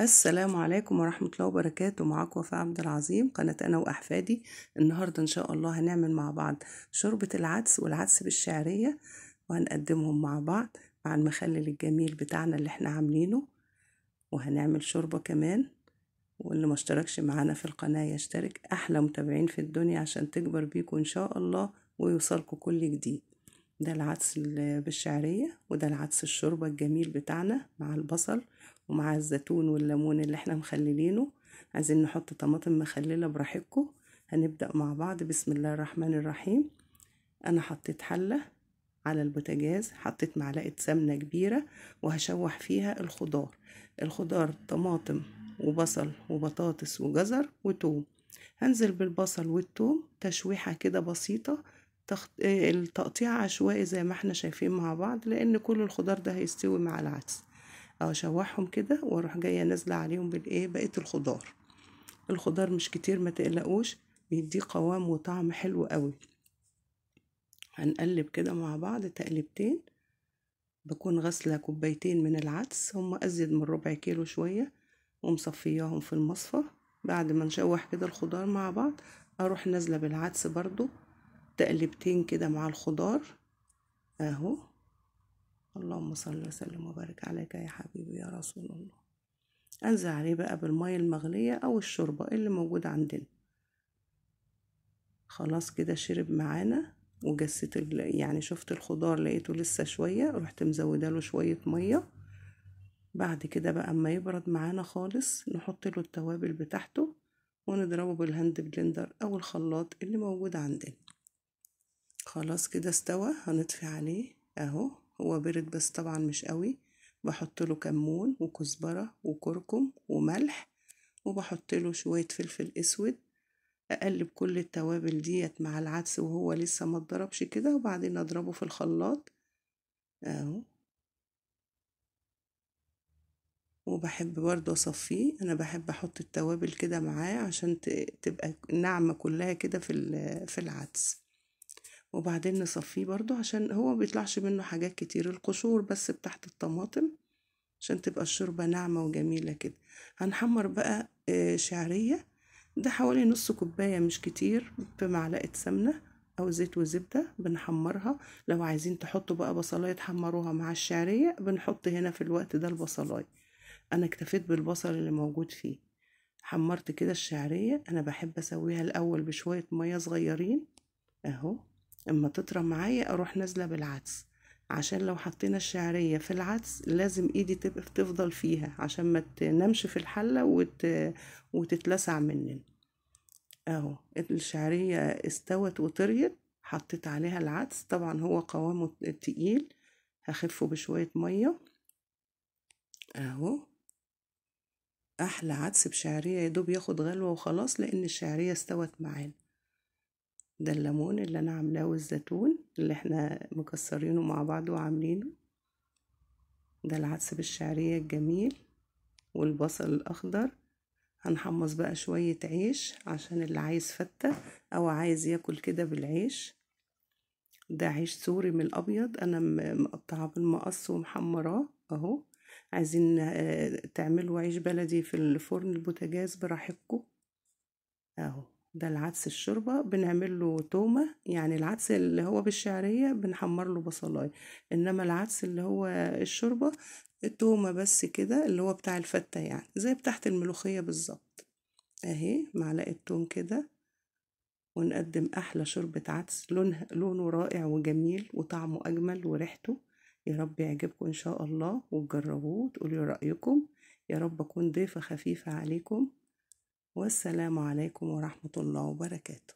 السلام عليكم ورحمة الله وبركاته. معاكم وفاء عبد العظيم، قناة أنا وأحفادي. النهاردة إن شاء الله هنعمل مع بعض شوربة العدس والعدس بالشعرية، وهنقدمهم مع بعض مع المخلل الجميل بتاعنا اللي احنا عاملينه. وهنعمل شوربة كمان، واللي ما اشتركش معانا في القناة يشترك. أحلى متابعين في الدنيا عشان تكبر بيكم إن شاء الله ويوصلكم كل جديد. ده العدس بالشعرية، وده العدس الشوربة الجميل بتاعنا مع البصل ومع الزيتون والليمون اللي احنا مخللينه. عايزين نحط طماطم مخللة براحتكم. هنبدأ مع بعض. بسم الله الرحمن الرحيم. انا حطيت حلة على البوتاجاز، حطيت معلقة سمنة كبيرة وهشوح فيها الخضار طماطم وبصل وبطاطس وجزر وتوم. هنزل بالبصل والثوم تشويحة كده بسيطة، التقطيع عشوائي زي ما احنا شايفين مع بعض، لان كل الخضار ده هيستوي مع العدس. اشوحهم كده واروح جايه نازله عليهم بقيه الخضار مش كتير، ما تقلقوش، بيديه قوام وطعم حلو قوي. هنقلب كده مع بعض تقلبتين. بكون غسله كوبايتين من العدس، هم ازيد من ربع كيلو شويه، ومصفياهم في المصفى. بعد ما نشوح كده الخضار مع بعض، اروح نازله بالعدس برضو تقلبتين كده مع الخضار اهو. اللهم صل وسلم وبارك عليك يا حبيبي يا رسول الله. انزل عليه بقى بالميه المغليه او الشوربه اللي موجوده عندنا. خلاص كده شرب معانا، وجسيت يعني شفت الخضار لقيته لسه شويه، رحت مزوده له شويه ميه. بعد كده بقى اما يبرد معانا خالص، نحط له التوابل بتاعته ونضربه بالهاند بلندر او الخلاط اللي موجود عندنا. خلاص كده استوى، هنطفي عليه اهو. هو برد بس طبعا مش قوي. بحط له كمون وكزبرة وكركم وملح، وبحط له شوية فلفل اسود. اقلب كل التوابل ديت مع العدس وهو لسه ما اتضربش كده، وبعدين اضربه في الخلاط اهو. وبحب برضه اصفيه، انا بحب احط التوابل كده معاه عشان تبقى الناعمة كلها كده في العدس. وبعدين نصفيه برضو عشان هو بيطلعش منه حاجات كتير، القشور بس بتاعت الطماطم، عشان تبقى الشوربة ناعمة وجميلة كده. هنحمر بقى شعرية، ده حوالي نص كوباية مش كتير، بمعلقة سمنة أو زيت وزبدة بنحمرها. لو عايزين تحطوا بقى بصلاية تحمروها مع الشعرية، بنحط هنا في الوقت ده البصلاية. أنا اكتفيت بالبصل اللي موجود فيه. حمرت كده الشعرية. أنا بحب أسويها الأول بشوية مية صغيرين اهو. اما تطرى معايا اروح نازله بالعدس، عشان لو حطينا الشعريه في العدس لازم ايدي تبقى تفضل فيها عشان ما تنامش في الحله وتتلسع مننا اهو. الشعريه استوت وطريت، حطيت عليها العدس. طبعا هو قوامه تقيل، هخفه بشويه ميه اهو. احلى عدس بشعريه، يدوب ياخد غلوه وخلاص، لان الشعريه استوت معانا. ده الليمون اللي انا عاملاه والزيتون اللي احنا مكسرينه مع بعض وعاملينه. ده العدس بالشعرية الجميل والبصل الاخضر. هنحمص بقى شوية عيش عشان اللي عايز فتة او عايز ياكل كده بالعيش. ده عيش سوري من الابيض، انا مقطعاه بالمقص ومحمراه اهو. عايزين تعملوا عيش بلدي في الفرن البوتاجاز براحتكم اهو. ده العدس الشوربة بنعمل له تومة، يعني العدس اللي هو بالشعرية بنحمر له بصلاية، انما العدس اللي هو الشوربة التومة بس كده، اللي هو بتاع الفتة يعني زي بتاعت الملوخية بالظبط اهي. معلقة توم كده، ونقدم احلى شوربة عدس. لونه رائع وجميل وطعمه اجمل وريحته. يا رب يعجبكم ان شاء الله وتجربوه وتقولوا رأيكم. يا رب اكون ضيفة خفيفة عليكم. والسلام عليكم ورحمة الله وبركاته.